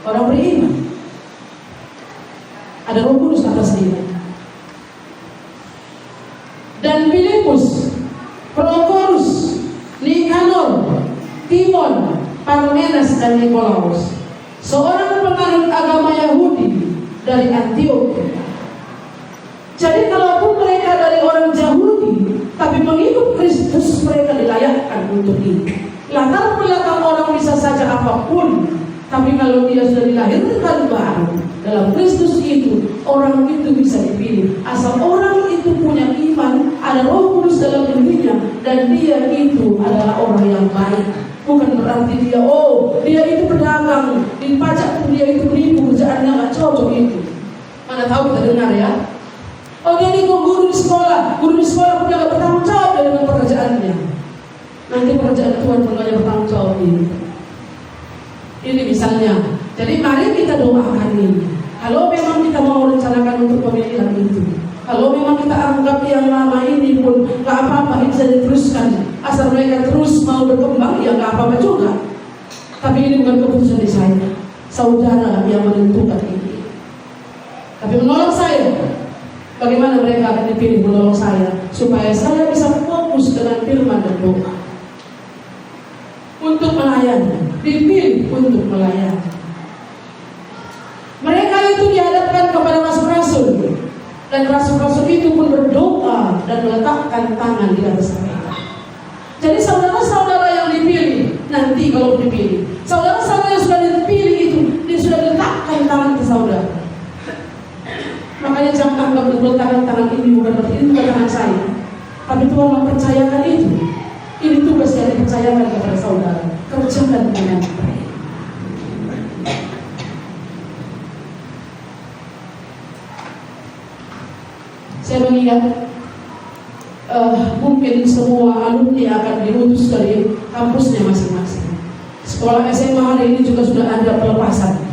Orang beriman, ada Roh Kudus atas dia. Dan Filipus, Prokorus, Nikanor, Timon, Parmenas dan Nikolaus, seorang penganut agama Yahudi dari Antioquia. Jadi kalaupun mereka dari orang Yahudi, tapi mengikut Kristus, mereka dilayakkan untuk itu. Latar belakang orang bisa saja apapun, tapi kalau dia sudah dilahirkan baru dalam Kristus itu, orang itu bisa dipilih. Asal orang itu punya iman, ada Roh Kudus dalam dirinya, dan dia itu adalah orang yang baik. Bukan berarti dia itu pedagang, di pajak dia itu menipu, kerjaannya nggak cocok itu. Mana tahu kita dengar, ya. Dia ini guru di sekolah punya nggak bertanggung jawab dengan pekerjaannya. Nanti pekerjaan Tuhan pun nggak bertanggung jawab ini. Ini misalnya. Jadi mari kita doakan ini. Kalau memang kita mau rencanakan untuk pemilihan itu, kalau memang kita anggap yang lama ini pun nggak apa-apa, ini bisa diteruskan. Asal mereka terus mau berkembang, ya nggak apa-apa juga. Tapi ini bukan keputusan di saya. Saudara yang menentukan ini. Tapi menolong saya. Bagaimana mereka akan dipilih menolong saya, supaya saya bisa fokus dengan firman dan doa untuk melayani, dipilih untuk melayani. Mereka itu dihadapkan kepada rasul-rasul, dan rasul-rasul itu pun berdoa dan meletakkan tangan di atas mereka. Jadi saudara-saudara yang dipilih nanti mati kalau dipilih. Saudara-saudara yang sudah dipilih itu, dia sudah diletakkan tangan ke saudara. Makanya jangan anggap letakkan tangan ini bukan berarti ini bukan tangan saya. Tapi Tuhan mempercayakan itu. Ini tugas yang dipercayakan kepada saudara. Kerjakan dengan baik. Saya mengingat mungkin semua alumni akan diutus dari kampusnya masing-masing. Sekolah SMA hari ini juga sudah ada pelepasan.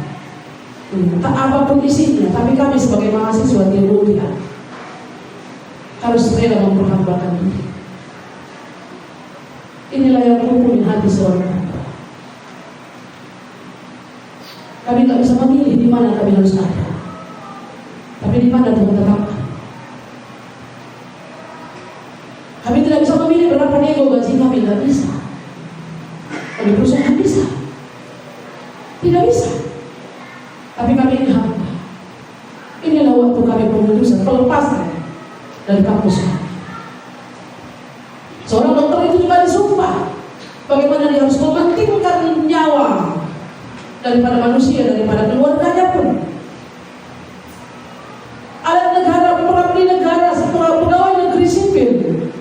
Tak apapun isinya, tapi kami sebagai mahasiswa di Mulia harus rela memperhambakan diri. Inilah yang menghubungi hati seorang hamba. Kami tak bisa memilih di mana kami harus ada, tapi di mana Tuhan tetapkan. Kami tidak bisa memilih berapa nego gaji kami, tidak bisa. Kami perusahaan bisa, tidak bisa. Tapi kami ini hamba. Inilah waktu kami pemutusan pelepasan dari kampus. Seorang dokter itu juga disumpah bagaimana dia harus mementingkan nyawa daripada manusia, daripada keluarganya pun. Ada negara, pengabdi negara, pegawai negeri sipil,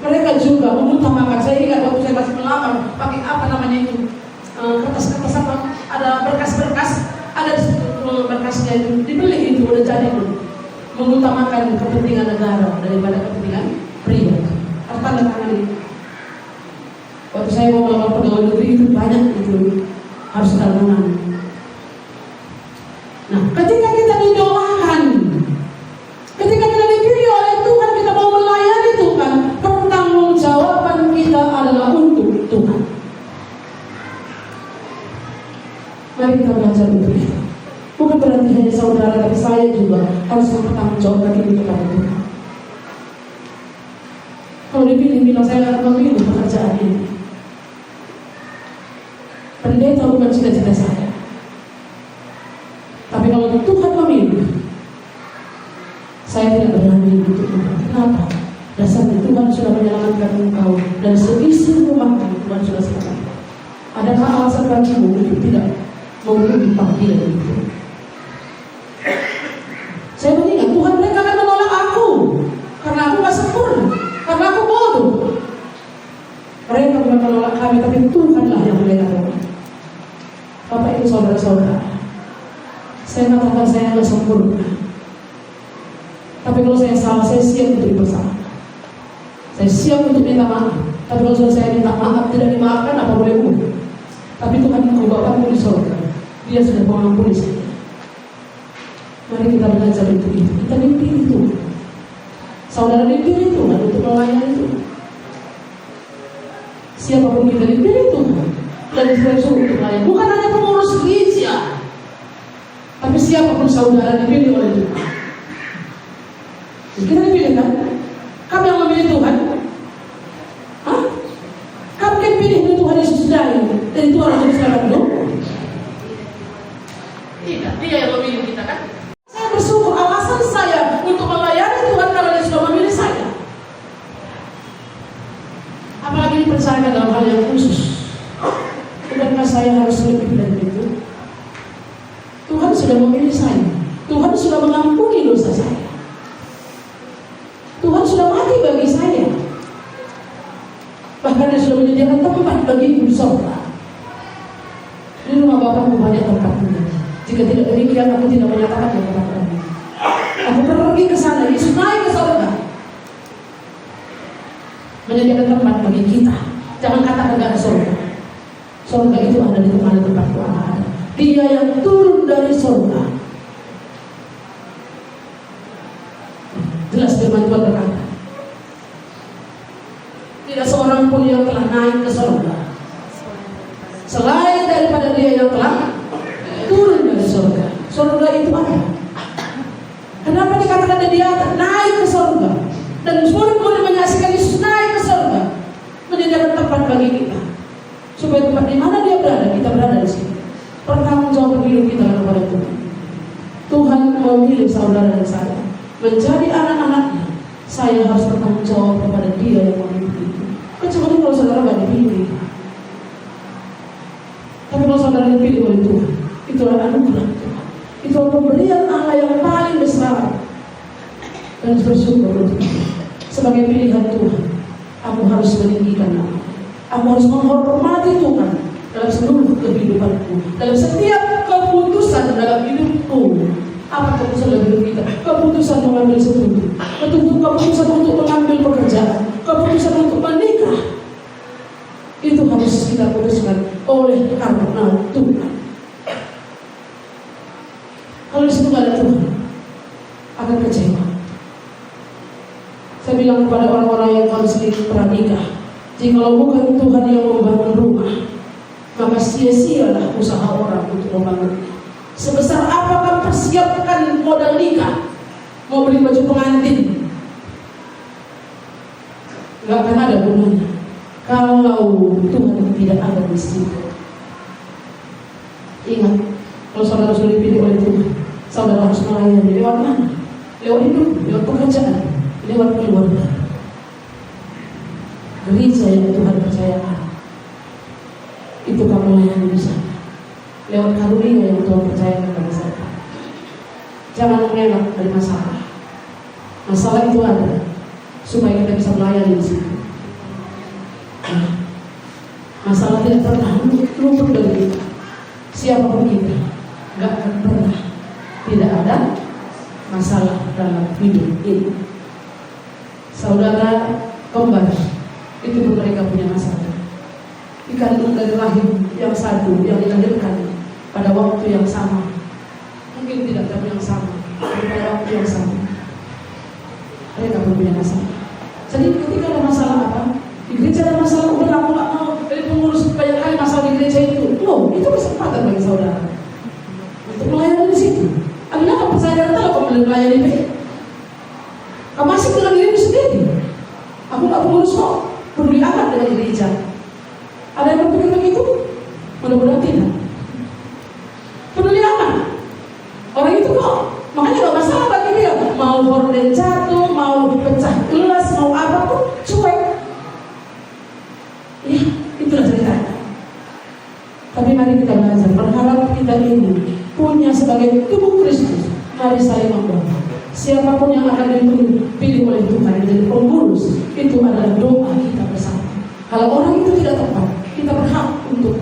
mereka juga mengutamakan. Saya ingat waktu saya masih melamar, pakai apa namanya itu, kertas-kertas apa, ada berkas-berkas, ada berkasnya itu dibeli, itu udah jadi itu, mengutamakan kepentingan negara daripada kepentingan pria. Harus tanda tangan itu. Waktu saya mau melamar pegawai negeri itu banyak itu harus tanda tangan. Nah, ketika kita didoakan, ketika kita dipilih oleh Tuhan, kita mau melayani Tuhan, pertanggungjawaban kita adalah untuk Tuhan. Mari kita belajar untuk itu. Bukan berarti hanya saudara, tapi saya juga harus mempertanggungjawabkan ini kepada Tuhan. Kalau dipilih, bilang saya akan memilih pekerjaan ini. Pendeta bukan cita-cita saya. Tapi kalau Tuhan memilih, saya tidak berani untuk Tuhan. Kenapa? Dasarnya Tuhan sudah menyelamatkan engkau dan seisi rumahmu Tuhan sudah selamatkan. Adakah alasan bagimu untuk tidak memenuhi panggilan itu? Saya mengingat Tuhan, mereka akan menolak aku karena aku gak sempurna, karena aku bodoh. Mereka bukan menolak kami, tapi Tuhanlah yang mereka tolak. Bapak Ibu saudara-saudara, saya katakan saya gak sempurna, tapi kalau saya salah, saya siap untuk bersalah. Saya siap untuk minta maaf. Tapi kalau saya minta maaf tidak dimaafkan, apa boleh buat? Tapi Tuhan engkau Bapakku di surga, Dia sudah mengampuni saya. Mari kita belajar untuk itu. Kita dipilih Tuhan. Saudara dipilih Tuhan untuk melayani Tuhan. Siapapun kita dipilih Tuhan dan disuruh untuk melayani. Bukan hanya pengurus gereja, tapi siapapun saudara dipilih oleh Tuhan. Kita dipilih kan? Kami yang memilih Tuhan. Hah? Kami yang pilih Tuhan Yesus dari itu orang jadi selamat dulu? Tidak, Dia yang memilih kita kan? Saya bersyukur alasan saya untuk melayani Tuhan karena Dia sudah memilih saya. Apalagi dipercayakan dalam hal yang khusus. Bukankah saya harus lebih dari itu? Tuhan sudah memilih saya. Tuhan sudah mengampuni dosa saya. Tuhan sudah mati bagi saya. Bahkan Dia sudah menyediakan tempat bagiku di surga. Di rumah Bapakku banyak tempatnya. Jika tidak demikian, aku tidak menyatakan yang katakan. Aku pergi ke sana, Yesus naik ke surga, menyediakan tempat bagi kita. Jangan katakan tidak ada surga. Surga itu ada di tempat Tuhan ada. Dia yang turun dari surga. Jelas firman Tuhan berkata, tidak seorang pun yang telah naik ke surga selain daripada Dia yang telah turun dari surga. Surga itu ada. Kenapa dikatakan Dia naik ke surga? Dan murid-murid menyaksikan Yesus naik ke surga, menyediakan tempat bagi kita, supaya tempat di mana Dia berada, kita berada di sini. Pertanggungjawaban hidup kita kepada Tuhan. Tuhan memilih saudara dan saya menjadi anak-anaknya. Saya harus bertanggung jawab kepada Dia yang memilih itu. Kecuali kalau saudara tidak dipilih. oleh Tuhan. Itulah anugerah Tuhan. Itulah pemberian Allah yang paling besar. Dan bersyukur untuk itu. Sebagai pilihan Tuhan, aku harus meninggikan nama. Aku harus menghormati Tuhan dalam seluruh kehidupanku, dalam setiap keputusan dalam hidupku. Apa keputusan dalam hidup kita? Keputusan mengambil sesuatu, keputusan untuk mengambil pekerjaan, keputusan untuk menikah. Itu harus kita putuskan oleh karena Tuhan. Kalau di situ nggak ada Tuhan, akan kecewa. Saya bilang kepada orang-orang yang konseling pranikah, jikalau bukan Tuhan yang membangun rumah, maka sia-sialah usaha orang untuk membangunnya. Sebesar apakah persiapkan modal nikah, mau beli baju pengantin, nggak akan ada gunanya kalau Tuhan tidak ada di situ. Ingat, kalau saudara sudah dipilih oleh Tuhan, saudara harus melayani lewat mana? Lewat hidup, lewat pekerjaan, lewat keluarga. Gereja yang Tuhan percayakan, itu kamu layani di sana. Lewat karunia yang Tuhan percayakan kepada saya. Jangan mengelak dari masalah. Masalah itu ada supaya kita bisa melayani di situ. Masalah tidak pernah luput dari kita. Siapapun kita, nggak akan pernah tidak ada masalah dalam hidup ini. Saudara kembar itu pun mereka punya masalah. Dikandung dari rahim yang satu, yang dilahirkan pada waktu yang sama, mungkin tidak jam yang sama, tapi pada waktu yang sama, mereka pun punya masalah. Jadi ketika ada masalah apa? Di gereja ada masalah, udah aku nggak mau dari pengurus banyak kali masalah di gereja itu. Loh, itu kesempatan bagi saudara untuk melayani di situ. Anda nggak percaya tahu kamu melayani baik? Kamu masih dengan dirimu sendiri. Aku nggak pengurus kok, peduli amat dengan gereja. Ada yang berpikir begitu? Mudah-mudahan tidak. Peduli amat. Orang itu kok, makanya nggak masalah bagi dia. Mau horden jatuh, mau pecah gelas, mau apapun, cuek. Ya, itulah ceritanya. Tapi mari kita belajar, berharap kita ini punya sebagai tubuh Kristus. Mari saling membantu. Siapapun yang akan dipilih oleh Tuhan menjadi pengurus, itu adalah doa kita bersama. Kalau orang itu tidak tepat, kita berhak untuk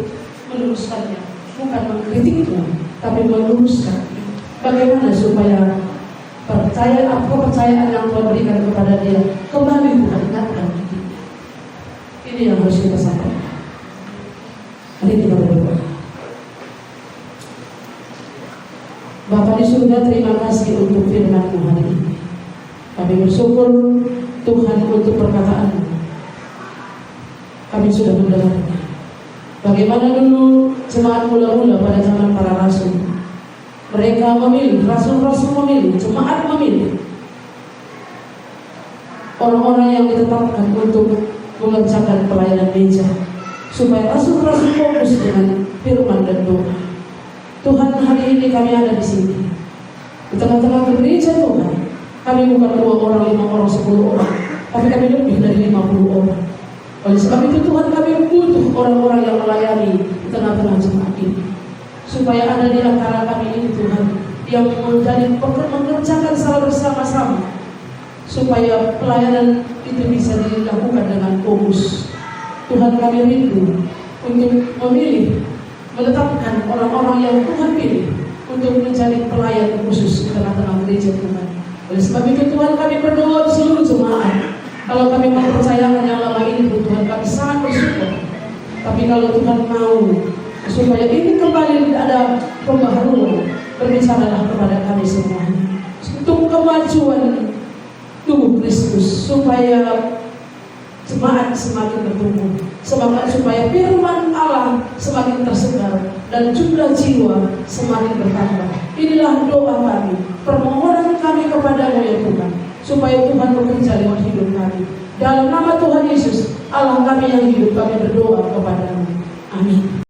meluruskannya, bukan mengkritiknya, tapi meluruskan. Bagaimana supaya kepercayaan yang Tuhan berikan kepada dia kembali Tuhan ingatkan. Ini yang harus kita sampaikan. Mari kita berdoa. Bapa di surga, terima kasih untuk firman-Mu hari ini. Kami bersyukur Tuhan untuk perkataan-Mu. Kami sudah mendengarnya. Bagaimana dulu jemaat mula-mula pada zaman para rasul. Mereka memilih, rasul-rasul memilih, jemaat memilih orang-orang yang ditetapkan untuk mengerjakan pelayanan gereja, supaya rasul-rasul fokus dengan firman dan doa. Tuhan, hari ini kami ada di sini di tengah-tengah gereja Tuhan. Kami bukan 2 orang, 5 orang, 10 orang, tapi kami lebih dari 50 orang. Oleh sebab itu Tuhan, kami butuh orang-orang yang melayani di tengah-tengah jemaat ini, supaya ada di antara kami ini Tuhan yang mengerjakan secara bersama-sama, supaya pelayanan itu bisa dilakukan dengan fokus. Tuhan, kami rindu untuk memilih, menetapkan orang-orang yang Tuhan pilih untuk menjadi pelayan khusus di tengah-tengah gereja Tuhan. Oleh sebab itu Tuhan, kami berdoa di seluruh jemaat. Kalau kami mempercayakan yang lama ini pun Tuhan, kami sangat bersyukur. Tapi kalau Tuhan mau supaya ini kembali ada pembaharuan, berbicaralah kepada kami semua untuk kemajuan tubuh Kristus, supaya jemaat semakin bertumbuh, supaya firman Allah semakin tersebar dan jumlah jiwa semakin bertambah. Inilah doa kami, permohonan kami kepadamu ya Tuhan, supaya Tuhan bekerja lewat hidup kami. Dalam nama Tuhan Yesus, Allah kami yang hidup, kami berdoa kepadamu. Amin.